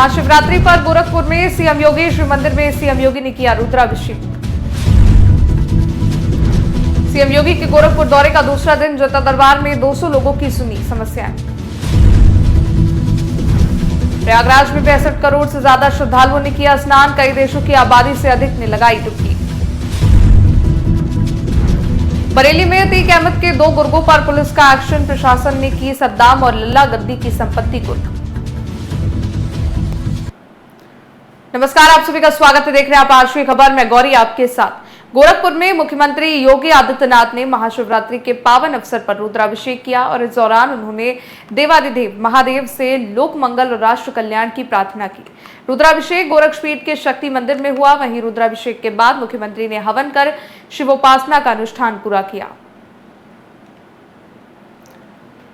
महाशिवरात्रि पर गोरखपुर में सीएम योगी शिव मंदिर में सीएम योगी ने किया रुद्राभिषेक। सीएम योगी के गोरखपुर दौरे का दूसरा दिन जनता दरबार में 200 लोगों की सुनी समस्याएं। प्रयागराज में 65 करोड़ से ज्यादा श्रद्धालुओं ने किया स्नान। कई देशों की आबादी से अधिक ने लगाई डुबकी। बरेली में अतीक अहमद के 2 गुर्गों पर पुलिस का एक्शन। प्रशासन ने की सद्दाम और लल्ला गद्दी की संपत्ति कुर्क। नमस्कार, आप सभी का स्वागत है। देख रहे हैं आप आज की खबर। मैं गौरी आपके साथ। गोरखपुर में मुख्यमंत्री योगी आदित्यनाथ ने महाशिवरात्रि के पावन अवसर पर रुद्राभिषेक किया और इस दौरान उन्होंने देवाधिदेव महादेव से लोक मंगल और राष्ट्र कल्याण की प्रार्थना की। रुद्राभिषेक गोरक्षपीठ के शक्ति मंदिर में हुआ। वहीं रुद्राभिषेक के बाद मुख्यमंत्री ने हवन कर शिवोपासना का अनुष्ठान पूरा किया।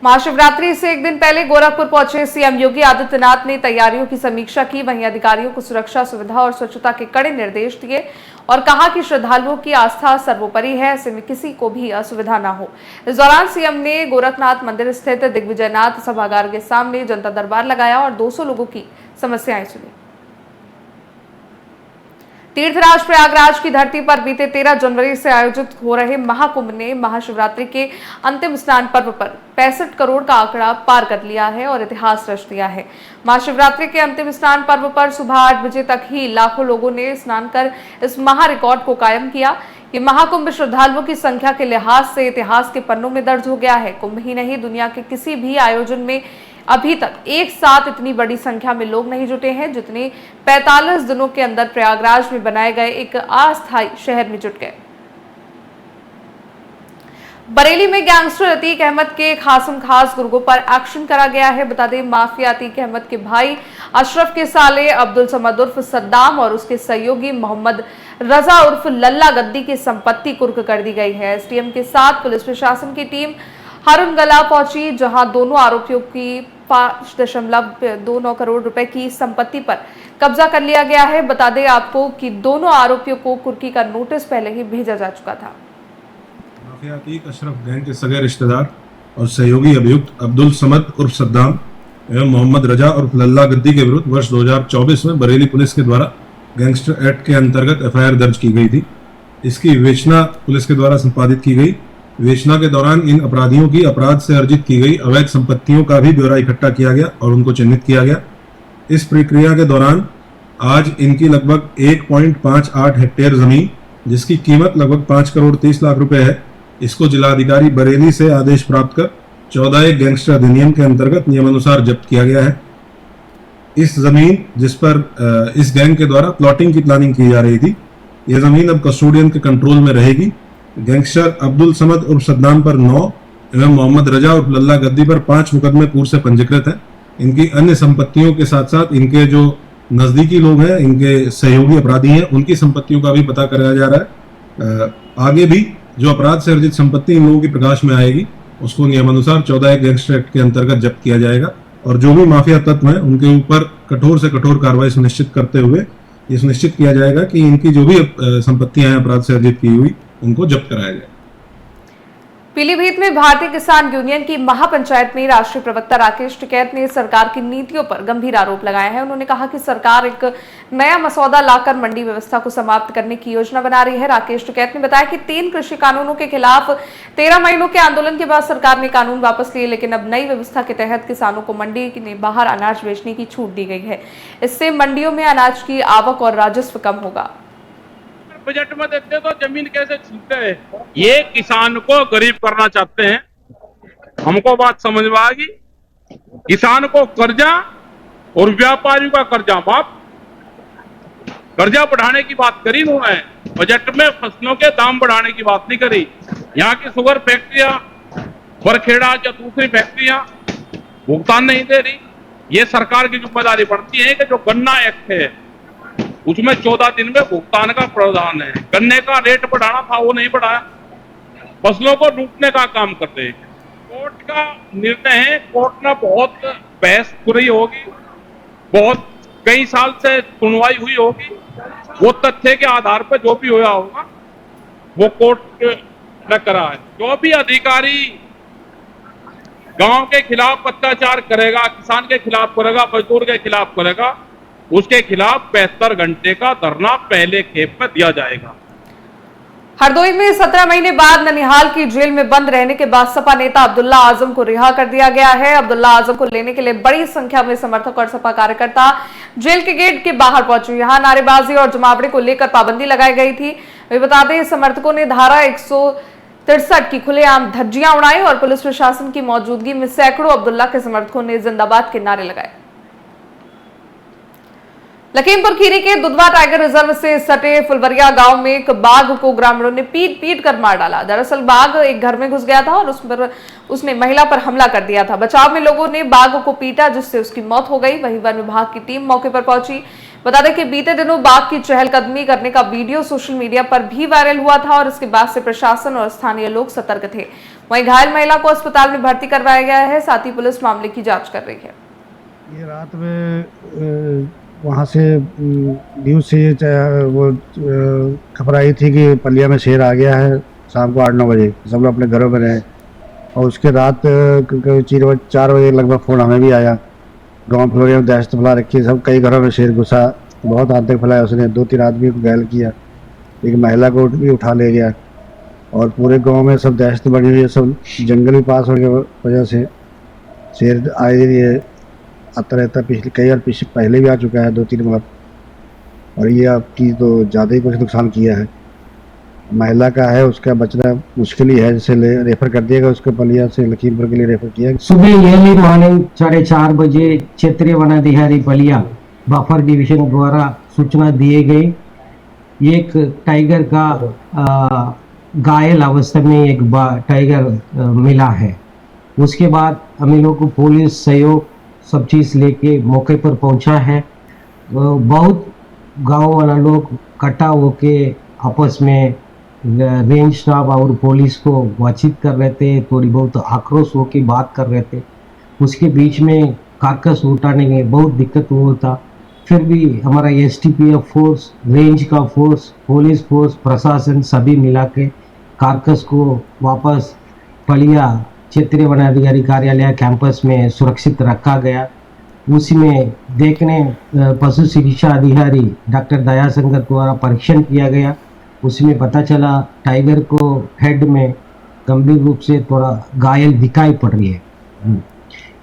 महाशिवरात्रि से एक दिन पहले गोरखपुर पहुंचे सीएम योगी आदित्यनाथ ने तैयारियों की समीक्षा की। वहीं अधिकारियों को सुरक्षा, सुविधा और स्वच्छता के कड़े निर्देश दिए और कहा कि श्रद्धालुओं की आस्था सर्वोपरि है, ऐसे में किसी को भी असुविधा न हो। इस दौरान सीएम ने गोरखनाथ मंदिर स्थित दिग्विजयनाथ सभागार के सामने जनता दरबार लगाया और 200 लोगों की समस्याएं सुनी। तीर्थराज प्रयागराज की धरती पर बीते 13 जनवरी से आयोजित हो रहे महाकुंभ ने महाशिवरात्रि के अंतिम स्नान पर्व पर 65 करोड़ का आंकड़ा पार कर लिया है और इतिहास रच दिया है। महाशिवरात्रि के अंतिम स्नान पर्व पर सुबह 8 बजे तक ही लाखों लोगों ने स्नान कर इस महा रिकॉर्ड को कायम किया। ये महाकुंभ श्रद्धालुओं की संख्या के लिहाज से इतिहास के पन्नों में दर्ज हो गया है। कुंभ ही नहीं, दुनिया के किसी भी आयोजन में अभी तक एक साथ इतनी बड़ी संख्या में लोग नहीं जुटे हैं जितने 45 दिनों के अंदर प्रयागराज में बनाए गए एक अस्थायी शहर में जुट गए। बरेली में गैंगस्टर अतीक अहमद के खासम खास गुर्गों पर एक्शन करा गया है। बता दें, माफिया अतीक अहमद के भाई अशरफ के साले अब्दुल समद उर्फ सद्दाम और उसके सहयोगी मोहम्मद रजा उर्फ लल्ला गद्दी की संपत्ति कुर्क कर दी गई है। एसडीएम के साथ पुलिस प्रशासन की टीम हरुनगला पहुंची, जहां दोनों आरोपियों की 5.29 करोड़ रुपए की संपत्ति पर कब्जा कर लिया गया है। बता दें आपको कि दोनों आरोपियों को कुर्की का नोटिस पहले ही भेजा जा चुका था। माफिया अतीक अशरफ गैंग के सगे रिश्तेदार और सहयोगी अभियुक्त अब्दुल समद उर्फ सद्दाम एवं मोहम्मद रजा उर्फ लल्ला गद्दी के विरुद्ध वर्ष 2024 में बरेली पुलिस के द्वारा गैंगस्टर एक्ट के अंतर्गत एफआईआर दर्ज की गई थी। इसकी विवेचना पुलिस के द्वारा संपादित की गई। विवेचना के दौरान इन अपराधियों की अपराध से अर्जित की गई अवैध संपत्तियों का भी ब्यौरा इकट्ठा किया गया और उनको चिन्हित किया गया। इस प्रक्रिया के दौरान आज इनकी लगभग 1.58 हेक्टेयर जमीन, जिसकी कीमत लगभग 5 करोड़ 30 लाख रुपए है, इसको जिलाधिकारी बरेली से आदेश प्राप्त कर 14 गैंगस्टर अधिनियम के अंतर्गत नियमानुसार जब्त किया गया है। इस जमीन जिस पर इस गैंग के द्वारा प्लॉटिंग की प्लानिंग की जा रही थी, यह जमीन अब कस्टोडियन के कंट्रोल में रहेगी। गैंगस्टर अब्दुल समद उर्फ सद्दाम पर 9 एवं मोहम्मद रजा उर्फ लल्ला गद्दी पर 5 मुकदमे पूर्व से पंजीकृत हैं। इनकी अन्य संपत्तियों के साथ साथ इनके जो नजदीकी लोग हैं, इनके सहयोगी अपराधी हैं, उनकी संपत्तियों का भी पता कराया जा रहा है। आगे भी जो अपराध से अर्जित संपत्ति इन लोगों की प्रकाश में आएगी, उसको नियमानुसार 14 गैंगस्टर एक्ट के अंतर्गत जब्त किया जाएगा और जो भी माफिया तत्व हैं उनके ऊपर कठोर से कठोर कार्रवाई सुनिश्चित करते हुए ये सुनिश्चित किया जाएगा कि इनकी जो भी संपत्तियां हैं अपराध से अर्जित की हुई, उनको जब्त कराया जाए। पीलीभीत में भारतीय किसान यूनियन की महापंचायत में राष्ट्रीय प्रवक्ता राकेश टिकैत ने सरकार की नीतियों पर गंभीर आरोप लगाए हैं। उन्होंने कहा कि सरकार एक नया मसौदा लाकर मंडी व्यवस्था को समाप्त करने की योजना बना रही है। राकेश टिकैत ने बताया कि 3 कृषि कानूनों के खिलाफ 13 महीनों के आंदोलन के बाद सरकार ने कानून वापस लिए, लेकिन अब नई व्यवस्था के तहत किसानों को मंडी में बाहर अनाज बेचने की छूट दी गई है। इससे मंडियों में अनाज की आवक और राजस्व कम होगा। बजट में देते तो जमीन कैसे छीनते हैं? ये किसान को गरीब करना चाहते हैं। हमको बात समझ में आ गई। किसान को कर्जा और व्यापारियों का कर्जा माफ, कर्जा बढ़ाने की बात करी उन्होंने। बजट में फसलों के दाम बढ़ाने की बात नहीं करी। यहाँ की शुगर फैक्ट्रियां, बरखेड़ा या दूसरी फैक्ट्रियां भुगतान नहीं दे रही। ये सरकार की जिम्मेदारी बढ़ती है कि जो गन्ना एक्ट है उसमें 14 दिन में भुगतान का प्रावधान है। गन्ने का रेट बढ़ाना था, वो नहीं बढ़ाया। फसलों को लूटने का काम करते हैं। कोर्ट का निर्णय है, कोर्ट ने बहुत बहस पूरी होगी, बहुत कई साल से सुनवाई हुई होगी। वो तथ्य के आधार पर जो भी हुआ होगा वो कोर्ट ने करा है। जो भी अधिकारी गांव के खिलाफ अत्याचार करेगा, किसान के खिलाफ करेगा, मजदूर के खिलाफ करेगा, उसके खिलाफ 75 घंटे का धरना पहले खेप में दिया जाएगा। हरदोई में 17 महीने बाद ननिहाल की जेल में बंद रहने के बाद सपा नेता अब्दुल्ला आजम को रिहा कर दिया गया है। अब्दुल्ला आजम को लेने के लिए बड़ी संख्या में समर्थक और सपा कार्यकर्ता जेल के गेट के बाहर पहुंचे। यहां नारेबाजी और जमावड़े को लेकर पाबंदी लगाई गई थी। वे बता दें, समर्थकों ने धारा 163 की खुलेआम धज्जियां उड़ाई और पुलिस प्रशासन की मौजूदगी में सैकड़ों अब्दुल्ला के समर्थकों ने जिंदाबाद के नारे लगाए। लखीमपुर खीरी के दुधवा टाइगर रिजर्व से सटे फुलवरिया गांव में एक बाघ को ग्रामीणों ने पीट कर मार डाला। दरअसल बाघ एक घर में घुस गया था और उसने महिला पर हमला कर दिया था। बचाव में लोगों ने बाघ को पीटा, जिससे उसकी मौत हो गई। वहीं वन विभाग की टीम मौके पर पहुंची। बता दें कि बीते दिनों बाघ की चहलकदमी करने का वीडियो सोशल मीडिया पर भी वायरल हुआ था और इसके बाद से प्रशासन और स्थानीय लोग सतर्क थे। वहीं घायल महिला को अस्पताल में भर्ती करवाया गया है। साथ ही पुलिस मामले की जाँच कर रही है। ये रात में वहाँ से न्यूज़ से वो खबर आई थी कि पलिया में शेर आ गया है। शाम को 8-9 बजे सब लोग अपने घरों में रहे और उसके रात 4 बजे लगभग फ़ोन हमें भी आया। गांव फ्लोरिया में दहशत फैला रखी, सब कई घरों में शेर घुसा, बहुत आतंक फैलाया उसने। 2-3 आदमी को घायल किया, एक महिला को भी उठा ले गया और पूरे गाँव में सब दहशत बनी हुई है। सब जंगल भी पास होने की वजह से शेर आए दिन आता रहता। पिछले कई बार पहले भी आ चुका है 2-3 बार और ये आपकी तो ज़्यादा ही कुछ नुकसान किया है। महिला का है, उसका बचना मुश्किल ही है, जिसे रेफर कर दिया गया उसको पलिया से लखीमपुर के लिए रेफर किया। सुबह अर्ली मॉर्निंग 4:30 बजे क्षेत्रीय वनाधिकारी बलिया बफर डिवीजन द्वारा सूचना दिए गई। एक टाइगर का घायल अवस्था में एक टाइगर मिला है। उसके बाद हम लोग को पुलिस सहयोग सब चीज़ लेके मौके पर पहुंचा है। बहुत गांव वाला लोग इकट्ठा होके आपस में रेंज स्टाफ और पुलिस को बातचीत कर रहे थे, थोड़ी बहुत आक्रोश होके बात कर रहे थे। उसके बीच में कार्कस उठाने में बहुत दिक्कत हुआ था। फिर भी हमारा STPF फोर्स, रेंज का फोर्स, पुलिस फोर्स, प्रशासन सभी मिला के कार्कस को वापस पलिया क्षेत्रीय वनाधिकारी कार्यालय कैंपस में सुरक्षित रखा गया। उसी में देखने पशु चिकित्सा अधिकारी डॉक्टर दयाशंकर द्वारा परीक्षण किया गया। उसमें पता चला टाइगर को हेड में गंभीर रूप से थोड़ा घायल दिखाई पड़ रही है।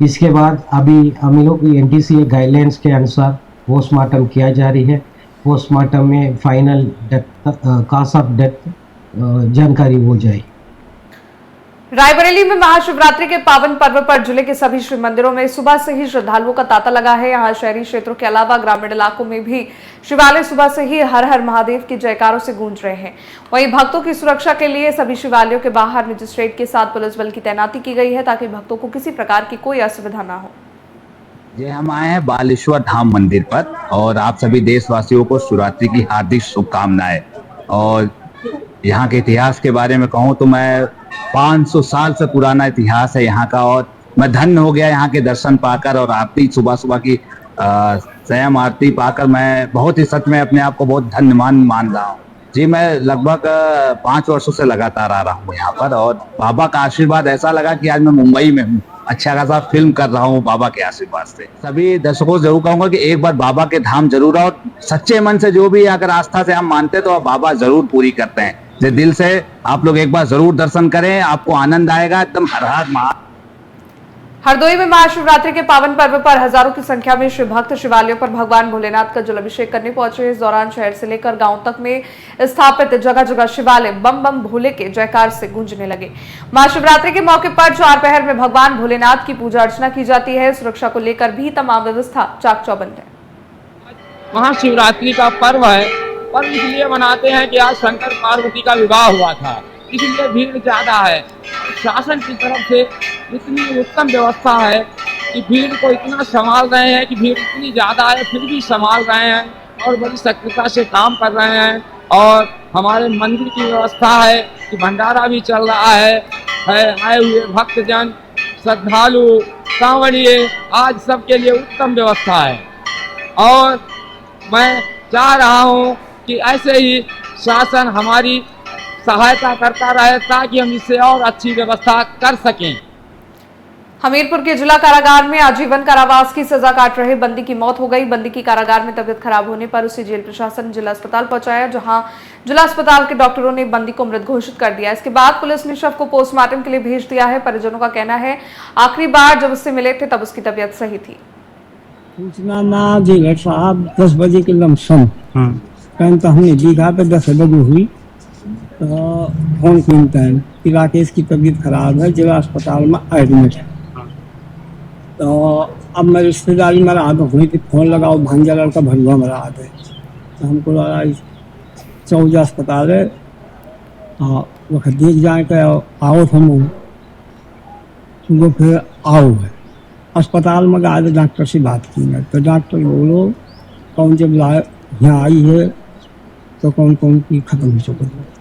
इसके बाद अभी हम लोग की NTCA गाइडलाइंस के अनुसार पोस्टमार्टम किया जा रही है। पोस्टमार्टम में final death, cause of death जानकारी हो जाएगी। रायबरेली में महाशिवरात्रि के पावन पर्व पर जिले के सभी शिव मंदिरों में सुबह से ही श्रद्धालुओं का तांता लगा है। यहाँ शहरी क्षेत्रों के अलावा ग्रामीण इलाकों में भी शिवालय सुबह से ही हर हर महादेव के जयकारों से गूंज रहे हैं। वहीं भक्तों की सुरक्षा के लिए सभी शिवालयों के बाहर मजिस्ट्रेट के साथ पुलिस बल की तैनाती की गई है, ताकि भक्तों को किसी प्रकार की कोई असुविधा न हो। ये हम आए हैं बालेश्वर धाम मंदिर पर और आप सभी देशवासियों को शिवरात्रि की हार्दिक शुभकामनाएं। और यहाँ के इतिहास के बारे में कहूँ तो मैं 500 साल से पुराना इतिहास है यहाँ का और मैं धन्य हो गया यहाँ के दर्शन पाकर और आरती सुबह सुबह की संयम आरती पाकर मैं बहुत ही सच में अपने आप को बहुत धन्यवान मान रहा हूँ। जी मैं लगभग 5 वर्षों से लगातार आ रहा हूँ यहाँ पर और बाबा का आशीर्वाद ऐसा लगा कि आज मैं मुंबई में हूँ, अच्छा खासा फिल्म कर रहा हूँ बाबा के आशीर्वाद से। सभी दर्शकों से जरूर कहूंगा कि एक बार बाबा के धाम जरूर आओ। सच्चे मन से जो भी अगर आस्था से हम मानते तो बाबा जरूर पूरी करते हैं। दिल से आप लोग एक बार जरूर दर्शन करें, आपको आनंद आएगा। एकदम हर हर महादेव। हरदोई में महाशिवरात्रि के पावन पर्व पर हजारों की संख्या में शिव भक्त शिवालयों पर भगवान भोलेनाथ का जलाभिषेक करने पहुंचे। इस दौरान शहर से लेकर गांव तक में स्थापित जगह जगह शिवालय बम बम भोले के जयकार से गूंजने लगे। महाशिवरात्रि के मौके पर 4 पहर में भगवान भोलेनाथ की पूजा अर्चना की जाती है। सुरक्षा को लेकर भी तमाम व्यवस्था चाक चौबंद है। महाशिवरात्रि का पर्व है, पर्व इसलिए मनाते हैं कि आज शंकर पार्वती का विवाह हुआ था, इसलिए भीड़ ज्यादा है। शासन की तरफ से इतनी उत्तम व्यवस्था है कि भीड़ को इतना संभाल रहे हैं कि भीड़ इतनी ज़्यादा है फिर भी संभाल रहे हैं और बड़ी सक्रियता से काम कर रहे हैं। और हमारे मंदिर की व्यवस्था है कि भंडारा भी चल रहा है आए हुए भक्तजन, श्रद्धालु, कांवड़िए, आज सबके लिए उत्तम व्यवस्था है। और मैं चाह रहा हूँ कि ऐसे ही शासन हमारी सहायता करता रहे ताकि हम इससे और अच्छी व्यवस्था कर सकें। हमीरपुर के जिला कारागार में आजीवन कारावास की सजा काट रहे बंदी की मौत हो गई। बंदी की कारागार में तबीयत खराब होने पर उसे जेल प्रशासन जिला अस्पताल पहुंचाया, जहां जिला अस्पताल के डॉक्टरों ने बंदी को मृत घोषित कर दिया। इसके बाद पुलिस ने शव को पोस्टमार्टम के लिए भेज दिया है। परिजनों का कहना है आखिरी बार जब उससे मिले थे तब उसकी तबीयत सही थी। सूचना ना जेलर साहब 10 बजे के लमसम तो हमने दीघा पे 10 बजे हुई तो फोन टाइम कि राकेश की तबीयत खराब है, जिला अस्पताल में एडमिट है। तो अब मैं रिश्तेदारी में रात हुई थी, फोन लगाओ भांजा लड़का भंडवा में रात है, तो हमको लगा चौजा अस्पताल है, वो देख जाए के आओ हम वो फिर आओ है अस्पताल में गए, डॉक्टर से बात की है तो डॉक्टर बोलो कौन जब यहाँ आई है तो कौन कौन की खत्म हो चुकी है।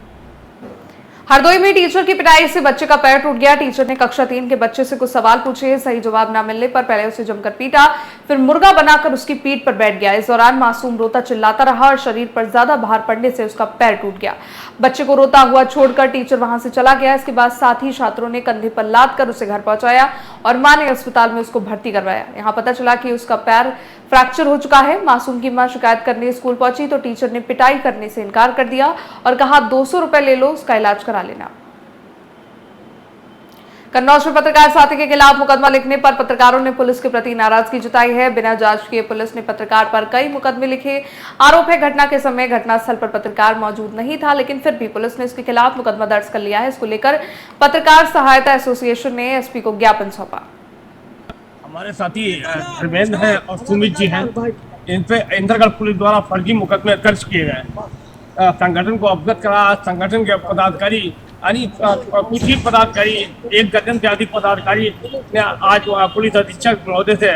हरदोई में टीचर की पिटाई से बच्चे का पैर टूट गया। टीचर ने कक्षा 3 के बच्चे से कुछ सवाल पूछे, सही जवाब न मिलने पर पहले उसे जमकर पीटा, फिर मुर्गा बनाकर उसकी पीठ पर बैठ गया। इस दौरान मासूम रोता चिल्लाता रहा और शरीर पर ज्यादा भार पड़ने से उसका पैर टूट गया। बच्चे को रोता हुआ छोड़कर टीचर वहां से चला गया। इसके बाद साथी छात्रों ने कंधे पर लाद कर उसे घर पहुंचाया और मां ने अस्पताल में उसको भर्ती करवाया। यहाँ पता चला कि उसका पैर फ्रैक्चर हो चुका है। मासूम की मां शिकायत करने स्कूल पहुंची तो टीचर ने पिटाई करने से इनकार कर दिया और कहा 200 रुपए ले लो, उसका इलाज करा लेना। कन्नौज में पत्रकार साथी के खिलाफ मुकदमा लिखने पर पत्रकारों ने पुलिस के प्रति नाराजगी जताई है। बिना जांच किए पुलिस ने पत्रकार पर कई मुकदमे लिखे। आरोप है घटना के समय घटनास्थल पर पत्रकार मौजूद नहीं था, लेकिन फिर भी पुलिस ने इसके खिलाफ मुकदमा दर्ज कर लिया है। इसको लेकर पत्रकार सहायता एसोसिएशन ने एसपी को ज्ञापन सौंपा। हमारे साथी धर्मेंद्र हैं और सुमित जी हैं, इन पे इंद्रगढ़ पुलिस द्वारा फर्जी मुकदमे दर्ज किए गए। संगठन को अवगत करा, संगठन के पदाधिकारी यानी कुछ ही पदाधिकारी, 1 दर्जन से अधिक पदाधिकारी ने आज पुलिस अधीक्षक महोदय से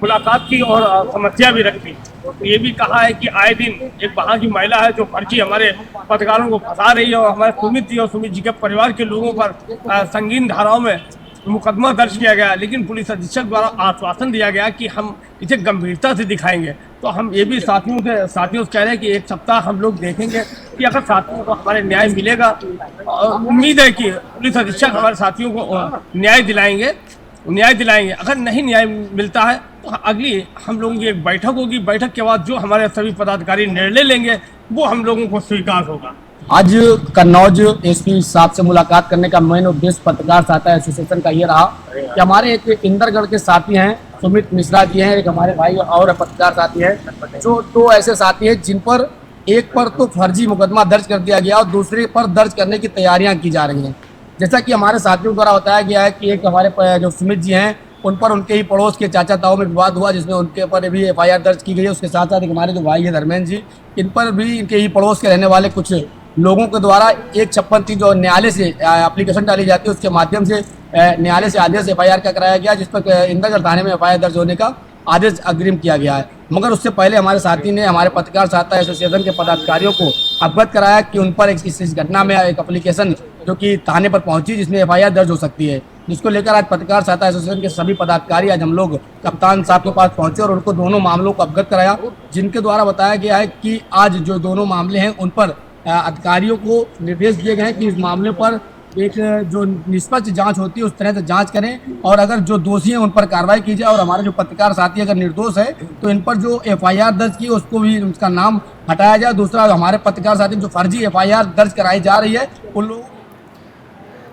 मुलाकात की और समस्या भी रखी। तो ये भी कहा है कि आए दिन एक वहाँ की महिला है जो फर्जी हमारे पत्रकारों को फंसा रही है और हमारे सुमित जी और सुमित जी के परिवार के लोगों पर संगीन धाराओं में मुकदमा दर्ज किया गया, लेकिन पुलिस अधीक्षक द्वारा आश्वासन दिया गया कि हम इसे गंभीरता से दिखाएंगे। तो हम ये भी साथियों से कह रहे हैं कि 1 सप्ताह हम लोग देखेंगे कि अगर साथियों को हमारे न्याय मिलेगा, और उम्मीद है कि पुलिस अधीक्षक हमारे साथियों को न्याय दिलाएंगे। अगर नहीं न्याय मिलता है तो अगली हम लोगों की एक बैठक होगी। बैठक के बाद जो हमारे सभी पदाधिकारी निर्णय लेंगे वो हम लोगों को स्वीकार होगा। आज कन्नौज एसपी साहब से मुलाकात करने का मेन उद्देश्य पत्रकार सहायता एसोसिएशन का ये रहा कि हमारे एक इंद्रगढ़ के साथी हैं, सुमित मिश्रा जी हैं, एक हमारे भाई और पत्रकार साथी हैं, जो 2 ऐसे साथी हैं जिन पर एक पर तो फर्जी मुकदमा दर्ज कर दिया गया और दूसरे पर दर्ज करने की तैयारियां की जा रही हैं। जैसा कि हमारे साथियों द्वारा बताया गया है कि एक हमारे जो सुमित जी हैं उन पर उनके ही पड़ोस के चाचा ताऊ में विवाद हुआ, जिसमें उनके ऊपर भी FIR दर्ज की गई है। उसके साथ साथ एक हमारे जो भाई है धर्मेंद्र जी, इन पर भी इनके ही पड़ोस के रहने वाले कुछ लोगों के द्वारा 156 जो न्यायालय से एप्लीकेशन डाली जाती है उसके माध्यम से न्यायालय से आदेश FIR का कराया गया, जिस पर इंद्रगढ़ थाने में FIR दर्ज होने का आदेश अग्रिम किया गया है। मगर उससे पहले हमारे साथी ने हमारे पत्रकार सहायता एसोसिएशन के पदाधिकारियों को अवगत कराया कि उन पर इस घटना में एक एप्लीकेशन जो कि थाने पर पहुंची जिसमें FIR दर्ज हो सकती है, जिसको लेकर आज पत्रकार सहायता एसोसिएशन के सभी पदाधिकारी आज हम लोग कप्तान साहब के पास पहुंचे और उनको दोनों मामलों को अवगत कराया, जिनके द्वारा बताया गया है कि आज जो दोनों मामले हैं उन पर अधिकारियों को निर्देश दिए गए हैं कि इस मामले पर एक जो निष्पक्ष जांच होती है उस तरह से जांच करें और अगर जो दोषी हैं उन पर कार्रवाई की जाए और हमारे जो पत्रकार साथी अगर निर्दोष है तो इन पर जो FIR दर्ज की उसको भी उसका नाम हटाया जाए। दूसरा हमारे पत्रकार साथी जो फर्जी FIR दर्ज कराई जा रही है उन लोगों।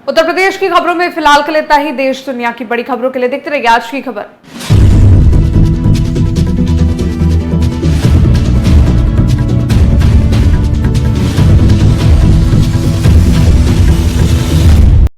उत्तर प्रदेश की खबरों में फिलहाल के लिए इतना ही। देश दुनिया की बड़ी खबरों के लिए देखते रहिए आज की खबर।